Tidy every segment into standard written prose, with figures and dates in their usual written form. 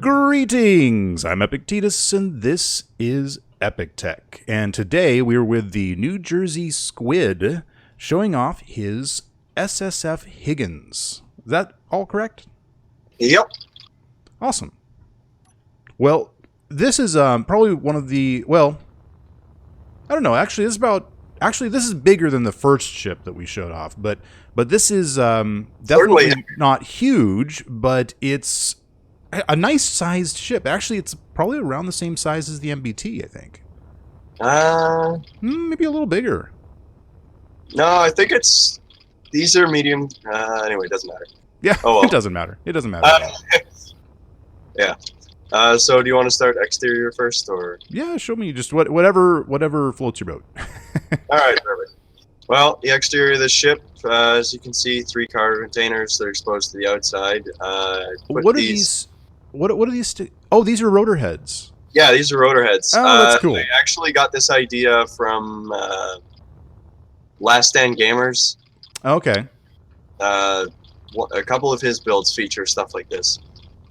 Greetings! I'm Epictetus, and this is Epic Tech. And today we're with the New Jersey Squid showing off his SSF Higgins. Is that all correct? Yep. Awesome. Well, this is probably one of the, well, I don't know, actually this is bigger than the first ship that we showed off, but this is definitely not huge, but it's a nice sized ship. Actually, it's probably around the same size as the MBT, I think. Maybe a little bigger. No, I think these are medium. Anyway, it doesn't matter. Yeah, oh, well. It doesn't matter. It doesn't matter. Yeah. So do you want to start exterior first, or? Yeah, show me just whatever floats your boat. All right, perfect. Well, the exterior of this ship, as you can see, 3 cargo containers. They're exposed to the outside. What are these? What are these? Oh, these are rotor heads. Yeah, these are rotor heads. Oh, that's cool. I actually got this idea from Last Stand Gamers. Okay. A couple of his builds feature stuff like this,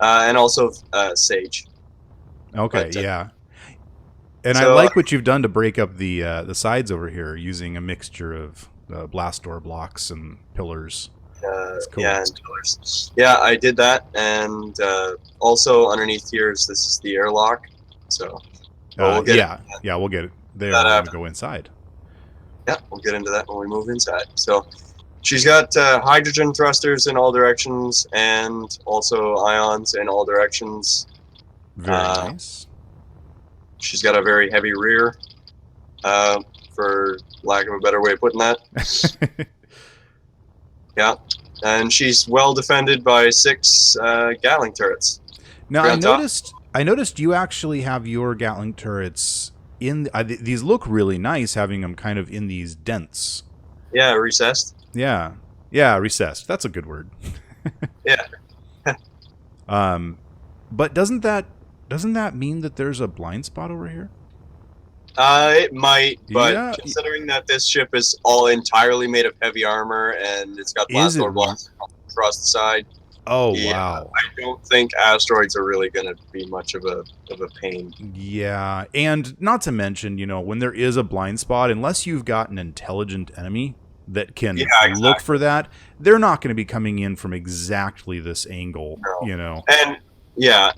and also Sage. Okay, yeah. And so, I like what you've done to break up the sides over here using a mixture of blast door blocks and pillars. Cool. Yeah, and pillars. Yeah, I did that, and also underneath here this is the airlock. So we'll get we'll get it there when we go inside. Yeah, we'll get into that when we move inside. So she's got hydrogen thrusters in all directions, and also ions in all directions. Very nice. She's got a very heavy rear, for lack of a better way of putting that. Yeah, and she's well defended by 6 Gatling turrets. Now I noticed you actually have your Gatling turrets in. These look really nice, having them kind of in these dents. Yeah, recessed. Yeah, recessed. That's a good word. Yeah. But doesn't that mean that there's a blind spot over here? It might, but considering that this ship is all entirely made of heavy armor and it's got blast door blocks across the side. Oh, wow. I don't think asteroids are really going to be much of a pain. Yeah, and not to mention, when there is a blind spot, unless you've got an intelligent enemy that can look for that, they're not going to be coming in from exactly this angle,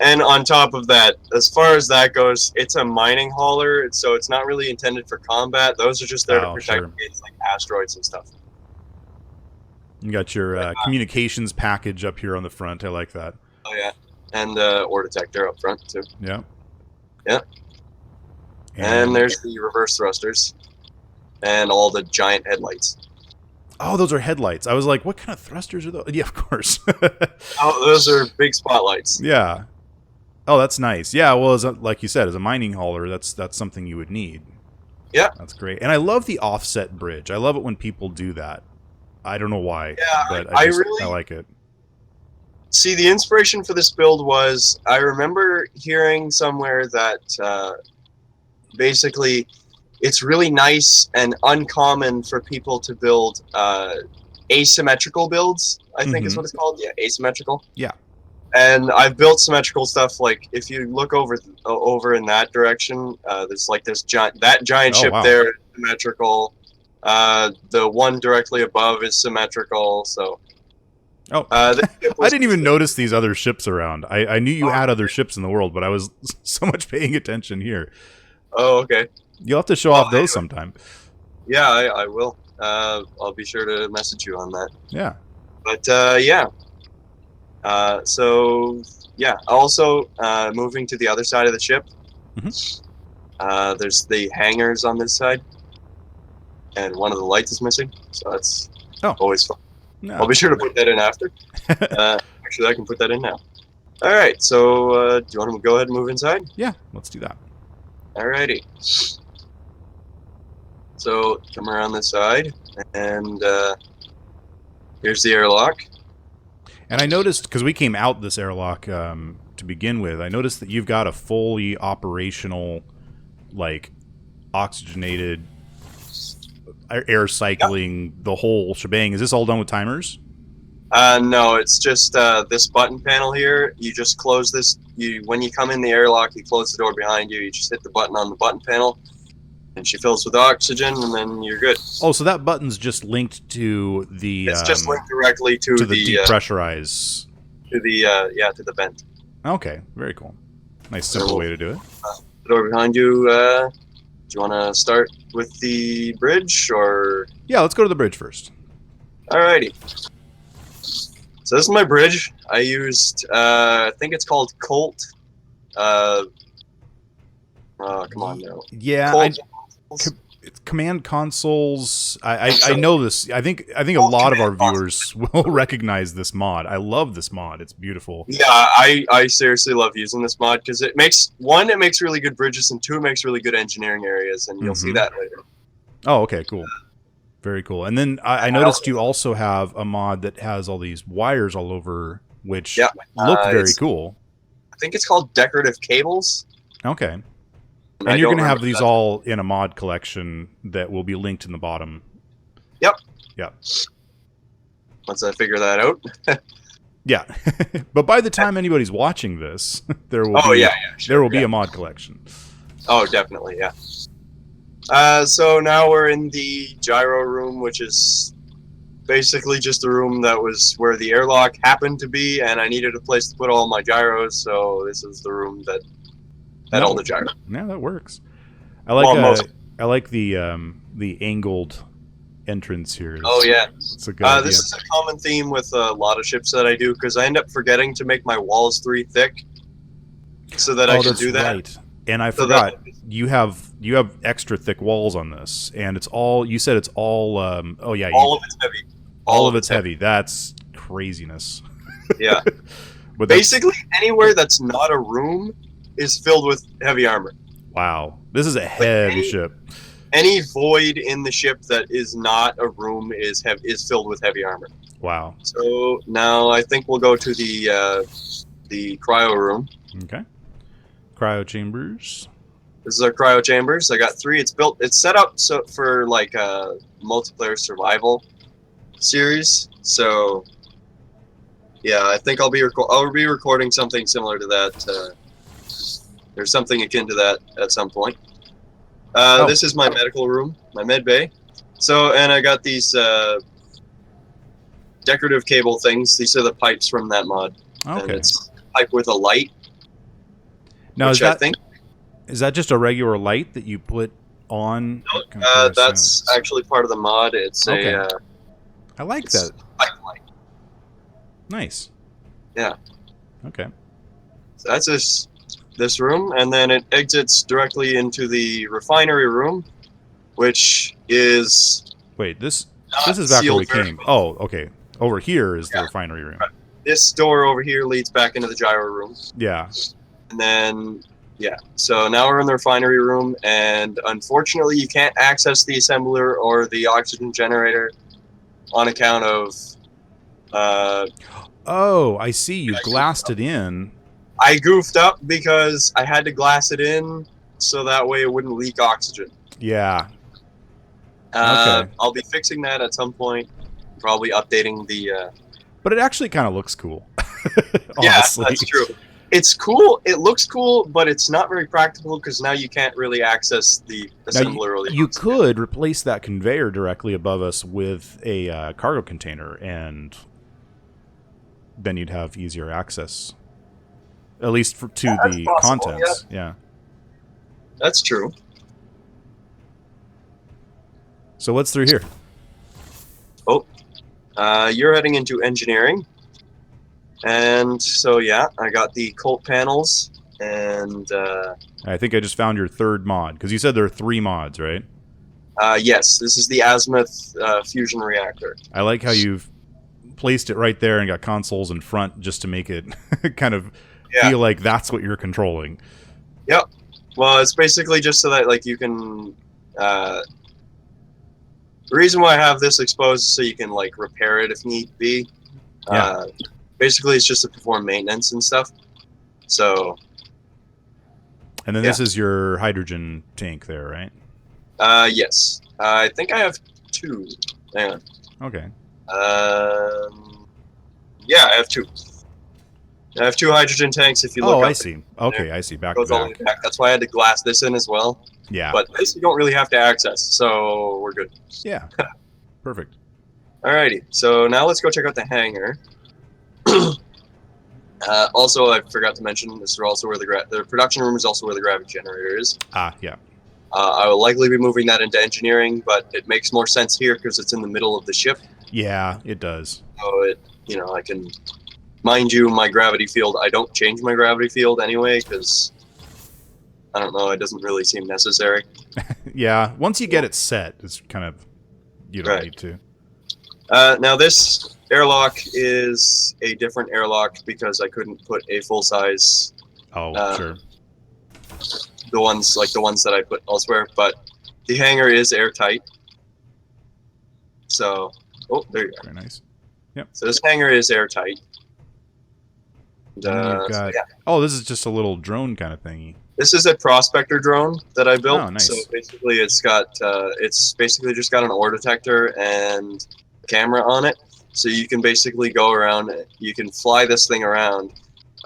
And on top of that, as far as that goes, it's a mining hauler, so it's not really intended for combat. Those are just there to protect against like asteroids and stuff. You got your communications package up here on the front. I like that. Oh yeah, and ore detector up front too. Yeah. Yeah. And there's the reverse thrusters, and all the giant headlights. Oh, those are headlights. I was like, what kind of thrusters are those? Yeah, of course. Oh, those are big spotlights. Yeah. Oh, that's nice. Yeah, well, like you said, as a mining hauler, that's something you would need. Yeah. That's great. And I love the offset bridge. I love it when people do that. I don't know why, but I like it. See, the inspiration for this build was, I remember hearing somewhere that basically it's really nice and uncommon for people to build asymmetrical builds, I think is what it's called. Yeah, asymmetrical. Yeah. And I've built symmetrical stuff, like if you look over in that direction, there's like this giant ship there is symmetrical. The one directly above is symmetrical, so... I didn't even notice these other ships around. I knew you had other ships in the world, but I was so much paying attention here. Oh, okay. You'll have to show off those sometime. Yeah, I will. I'll be sure to message you on that. Yeah. But, yeah. So, yeah. Also, moving to the other side of the ship, there's the hangars on this side, and one of the lights is missing, so that's always fun. No. I'll be sure to put that in after. Actually, I can put that in now. All right, so do you want to go ahead and move inside? Yeah, let's do that. Alrighty. So come around this side, and here's the airlock. And I noticed, because we came out this airlock to begin with, I noticed that you've got a fully operational, like, oxygenated air cycling, the whole shebang. Is this all done with timers? No, it's just this button panel here. You just close this. When you come in the airlock, you close the door behind you. You just hit the button on the button panel, and she fills with oxygen, and then you're good. Oh, so that button's just linked to the. It's just linked directly to the depressurize. To the vent. Okay, very cool. Nice simple way to do it. The door behind you. Do you want to start with the bridge, or? Yeah, let's go to the bridge first. Alrighty. So this is my bridge. I used, I think it's called Colt. Come on now. Yeah, Colt. Command consoles. I know this. I think a lot of our viewers will recognize this mod. I love this mod. It's beautiful. Yeah, I seriously love using this mod because it makes really good bridges, and two, it makes really good engineering areas, and you'll see that later. Oh, okay, cool. Very cool. And then I noticed you also have a mod that has all these wires all over, which look very cool. I think it's called decorative cables. Okay. And you're going to have these all in a mod collection that will be linked in the bottom. Yep. Yep. Once I figure that out. Yeah. But by the time anybody's watching this, there will be a mod collection. Oh, definitely, yeah. So now we're in the gyro room, which is basically just the room that was where the airlock happened to be, and I needed a place to put all my gyros, so this is the room that had all the gyros. Yeah, that works. I like the angled entrance here. Oh yeah, it's a good idea. This is a common theme with a lot of ships that I do, because I end up forgetting to make my walls 3 thick, so that I can do that. Right. And I forgot, you have extra thick walls on this, and it's all, you said it's all, all of it's heavy. All of it's heavy. That's craziness. Yeah. But basically, anywhere that's not a room is filled with heavy armor. Wow. This is a heavy ship. Any void in the ship that is not a room is filled with heavy armor. Wow. So now I think we'll go to the cryo room. Okay. Cryo chambers. This is our cryo chambers. I got 3. It's set up for like a multiplayer survival series. So yeah, I think I'll be recording something similar to that. There's something akin to that at some point. This is my medical room, my med bay. So, and I got these decorative cable things. These are the pipes from that mod. Okay. And it's a pipe with a light. Now, is that just a regular light that you put on? No, that's actually part of the mod. It's I like that. Pipe light. Nice. Yeah. Okay. So that's this room, and then it exits directly into the refinery room, which is... Wait, this is back where we came. Oh, okay. Over here is the refinery room. Right. This door over here leads back into the gyro room. Yeah. And then, yeah. So now we're in the refinery room, and unfortunately you can't access the assembler or the oxygen generator on account of... oh, I see. You glassed it in. I goofed up because I had to glass it in so that way it wouldn't leak oxygen. Yeah. Okay. I'll be fixing that at some point. Probably updating the... But it actually kind of looks cool. Yeah, that's true. It's cool. It looks cool, but it's not very practical because now you can't really access the assembler. Or the you could replace that conveyor directly above us with a cargo container, and then you'd have easier access. At least to the contents. Yeah. That's true. So what's through here? Oh, you're heading into engineering. And so, yeah, I got the Colt panels, and... I think I just found your 3rd mod, because you said there are 3 mods, right? Yes, this is the azimuth fusion reactor. I like how you've placed it right there and got consoles in front just to make it kind of feel like that's what you're controlling. Yep. Well, it's basically just so that, like, you can... the reason why I have this exposed is so you can, like, repair it if need be. Yeah. Basically, it's just to perform maintenance and stuff. So... And then this is your hydrogen tank there, right? Yes. I think I have 2. Hang on. Okay. Yeah, I have two. I have two hydrogen tanks. If you look Oh, up, I see. Okay, I see. Back it to goes all the back. way back. That's why I had to glass this in as well. Yeah. But this you don't really have to access, so we're good. Yeah. Perfect. Alrighty, so now let's go check out the hangar. Also, I forgot to mention, this is also where the production room is also where the gravity generator is. Ah, yeah. I will likely be moving that into engineering, but it makes more sense here because it's in the middle of the ship. Yeah, it does. So I can, mind you, my gravity field. I don't change my gravity field anyway because I don't know. It doesn't really seem necessary. Yeah, once you get it set, it's kind of you don't need to. Now this airlock is a different airlock because I couldn't put a full size. Oh, sure. The ones that I put elsewhere, but the hangar is airtight. So, there you go. Very nice. Yep. So this hangar is airtight. And then you've got. So, yeah. Oh, this is just a little drone kind of thingy. This is a prospector drone that I built. Oh, nice. So basically, it's basically just got an ore detector and a camera on it. So you can basically go around. You can fly this thing around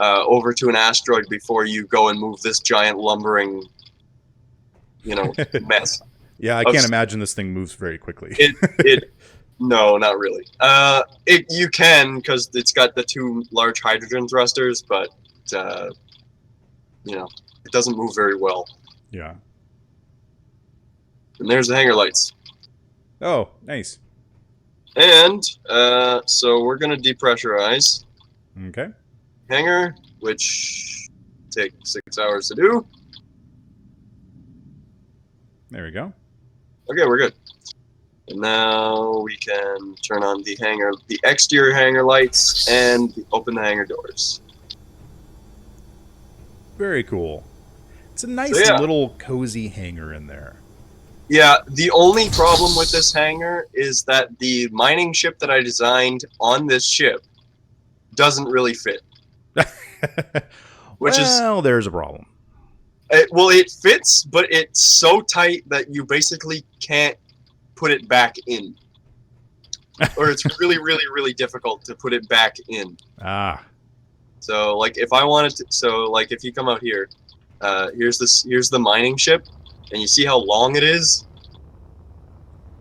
over to an asteroid before you go and move this giant lumbering, mess. Yeah, I can't imagine this thing moves very quickly. No, not really. You can because it's got the two large hydrogen thrusters, but it doesn't move very well. Yeah. And there's the hangar lights. Oh, nice. And so we're gonna depressurize Okay. hangar, which takes 6 hours to do. There we go. Okay, we're good. And now we can turn on the exterior hangar lights, and open the hangar doors. Very cool. It's a nice little cozy hangar in there. Yeah, the only problem with this hangar is that the mining ship that I designed on this ship doesn't really fit. There's a problem. It fits, but it's so tight that you basically can't put it back in. Or it's really, really, really difficult to put it back in. Ah. So, if I wanted to... if you come out here, here's the mining ship, and you see how long it is?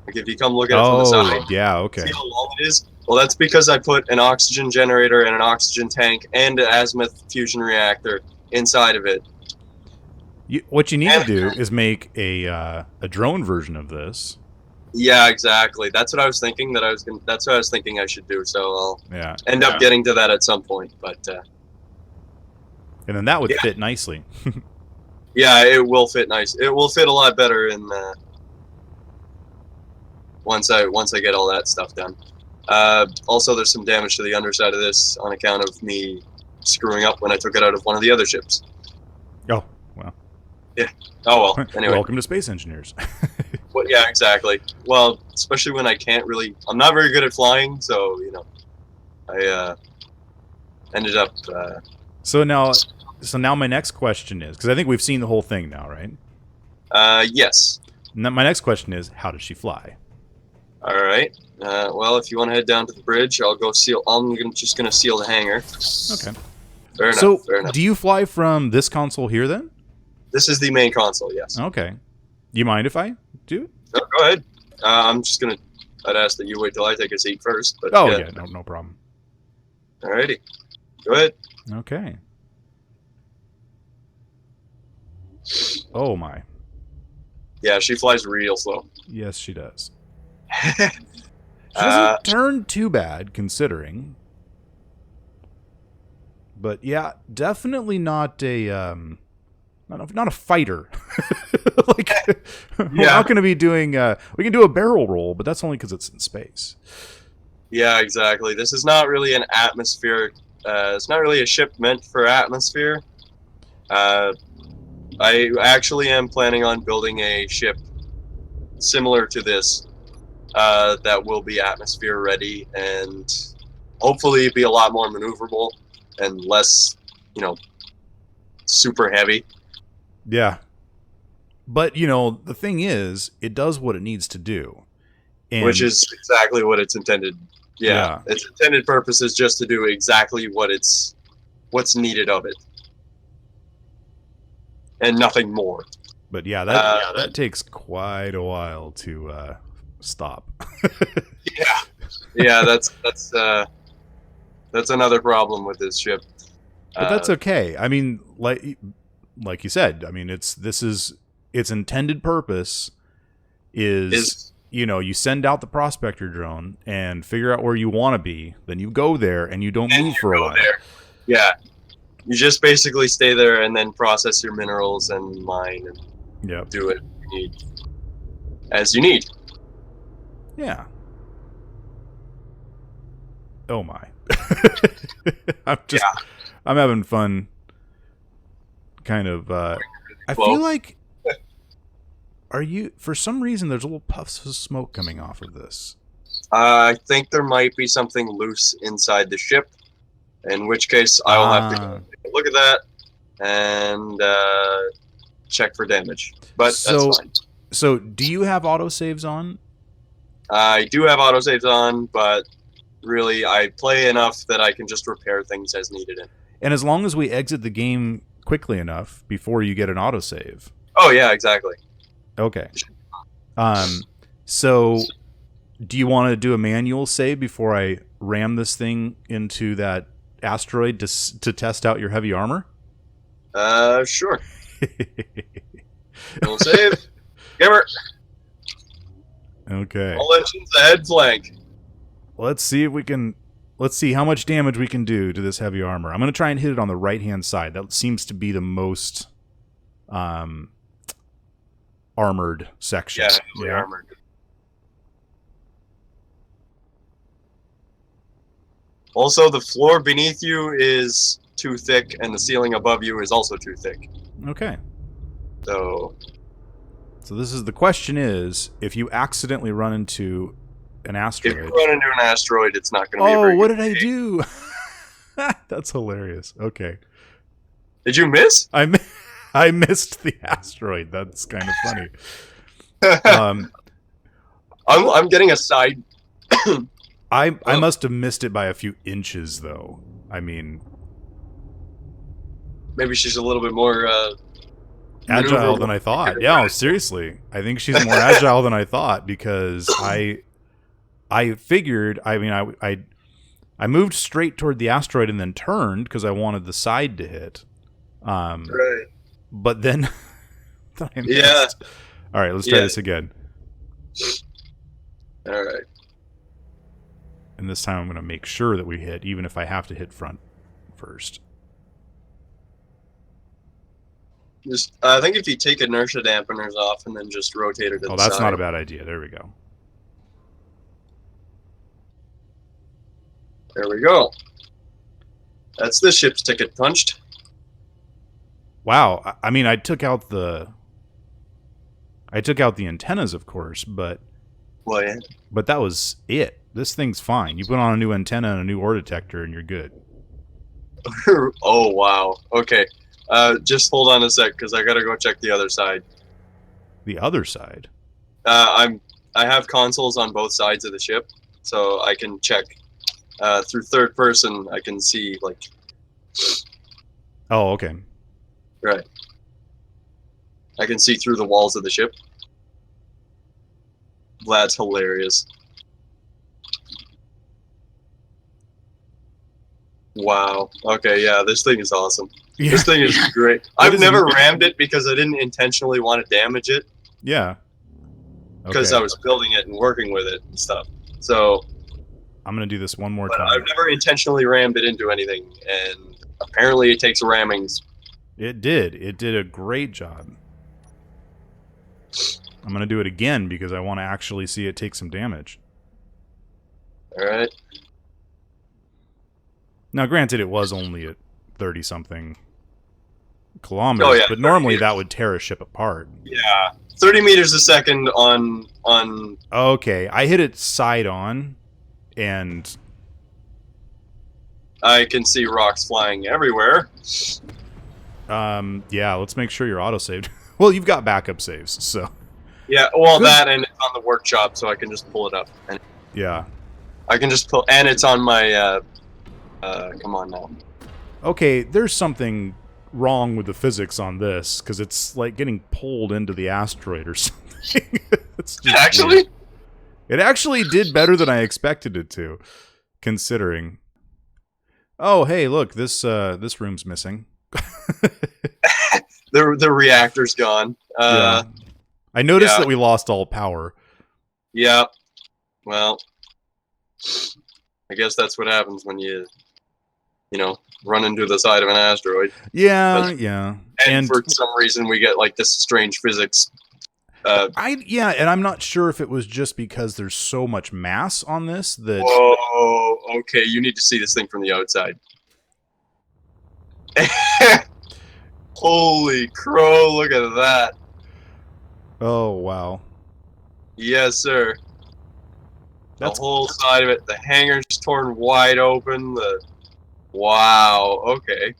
If you come look at it from the side... yeah, okay. See how long it is? Well, that's because I put an oxygen generator and an oxygen tank and an azimuth fusion reactor inside of it. What you need to do is make a drone version of this. Yeah, exactly. That's what I was thinking. That's what I was thinking I should do. So I'll end up getting to that at some point. But and then that would fit nicely. Yeah, it will fit nice. It will fit a lot better in once I get all that stuff done. Also, there's some damage to the underside of this on account of me screwing up when I took it out of one of the other ships. Oh, well. Yeah. Oh, well. Anyway. Welcome to Space Engineers. Well, yeah, exactly. Well, especially when I can't really... I'm not very good at flying, so, I ended up... So now my next question is... Because I think we've seen the whole thing now, right? Yes. My next question is, how does she fly? All right. Well, if you want to head down to the bridge, I'll go seal... just going to seal the hangar. Okay. Fair enough. So, fair enough. Do you fly from this console here, then? This is the main console, yes. Okay. You mind if I do? No, go ahead. I'm just going to... I'd ask that you wait till I take a seat first. But yeah, no problem. All righty. Go ahead. Okay. Oh, my. Yeah, she flies real slow. Yes, she does. She doesn't turn too bad, considering. But yeah, definitely not a not a fighter. We're not going to be doing. We can do a barrel roll, but that's only because it's in space. Yeah, exactly. This is not really an atmospheric. It's not really a ship meant for atmosphere. I actually am planning on building a ship similar to this that will be atmosphere ready and hopefully be a lot more maneuverable and less, super heavy. Yeah. But, the thing is, it does what it needs to do. Which is exactly what it's intended Yeah, its intended purpose is just to do exactly what's needed of it, and nothing more. But yeah, that takes quite a while to stop. Yeah, that's another problem with this ship. But that's okay. I mean, like you said, I mean, its intended purpose is you send out the prospector drone and figure out where you want to be. Then you go there and you don't move for a while. Yeah, you just basically stay there and then process your minerals and mine and do it as you need. Yeah. Oh my. I'm having fun. Kind of. I feel like. For some reason, there's little puffs of smoke coming off of this. I think there might be something loose inside the ship, in which case I will have to go take a look at that and check for damage. But that's fine. So, do you have autosaves on? I do have autosaves on, but really, I play enough that I can just repair things as needed. And as long as we exit the game quickly enough before you get an autosave. Oh, yeah, exactly. Okay. So, do you want to do a manual save before I ram this thing into that asteroid to test out your heavy armor? Sure. We'll save. Gamer. Okay. All engines ahead flank. Let's see if we can. Let's see how much damage we can do to this heavy armor. I'm going to try and hit it on the right-hand side. That seems to be the most armored section. Yeah, armored. Also, the floor beneath you is too thick, and the ceiling above you is also too thick. Okay. So this is the question: is if you accidentally run into an asteroid. If you run into an asteroid, it's not going to be a very what good did I do? That's hilarious. Okay. Did you miss? I missed the asteroid. That's kind of funny. I'm getting a side. I must have missed it by a few inches, though. I mean, maybe she's a little bit more agile than I thought. Yeah, seriously, I think she's more agile than I thought because I figured. I mean, I moved straight toward the asteroid and then turned because I wanted the side to hit. Right. But then I missed. Yeah. All right, let's try this again. All right. And this time I'm going to make sure that we hit, even if I have to hit front first. I think if you take inertia dampeners off and then just rotate it to the side. That's not a bad idea. There we go. There we go. That's the ship's ticket punched. Wow. I mean, I took out the antennas, of course, but that was it. This thing's fine. You put on a new antenna and a new ore detector, and you're good. Oh wow. Okay. Just hold on a sec, because I gotta go check the other side. The other side? I have consoles on both sides of the ship, so I can check through third person. I can see like. Oh, okay. Right. I can see through the walls of the ship. That's hilarious. Wow. Okay, yeah, this thing is awesome. Yeah. This thing is great. I've never rammed it because I didn't intentionally want to damage it. Yeah. Because I was building it and working with it and stuff. So I'm going to do this one more time. I've never intentionally rammed it into anything, and apparently it takes rammings. It did. It did a great job. I'm going to do it again because I want to actually see it take some damage. All right. Now, granted, it was only at 30-something kilometers, but normally that would tear a ship apart. Yeah. 30 meters a second on... Okay, I hit it side on, and... I can see rocks flying everywhere. Yeah, let's make sure you're auto-saved. Well, you've got backup saves, so... Yeah, well, that and it's on the workshop, so I can just pull it up. Yeah. I can just pull, and it's on my. Come on now. Okay, there's something wrong with the physics on this because it's like getting pulled into the asteroid or something. It's just Actually, weird. It actually did better than I expected it to, considering. Oh, hey, look, this room's missing. the reactor's gone. Yeah. I noticed yeah. that we lost all power. Yeah. Well, I guess that's what happens when you run into the side of an asteroid. Yeah, yeah. And for some reason, we get like this strange physics. And I'm not sure if it was just because there's so much mass on this that. Whoa. Okay, you need to see this thing from the outside. Holy crow! Look at that. Oh wow. Yes, sir. The whole side of it. The hangar's torn wide open. Wow. Okay.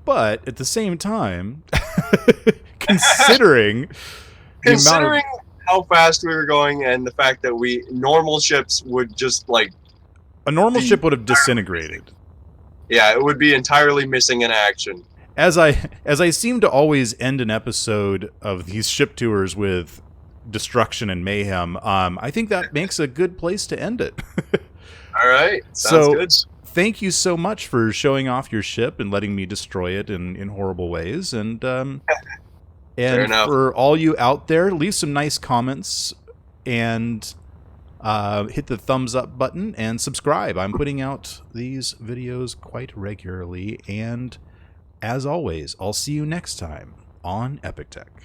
But at the same time, considering how fast we were going and the fact that normal ships would just like a normal ship would have disintegrated. Yeah, it would be entirely missing in action. As I seem to always end an episode of these ship tours with destruction and mayhem, I think that makes a good place to end it. All right, sounds good. Thank you so much for showing off your ship and letting me destroy it in horrible ways. And for all you out there, leave some nice comments and hit the thumbs up button and subscribe. I'm putting out these videos quite regularly, and as always, I'll see you next time on Epic Tech.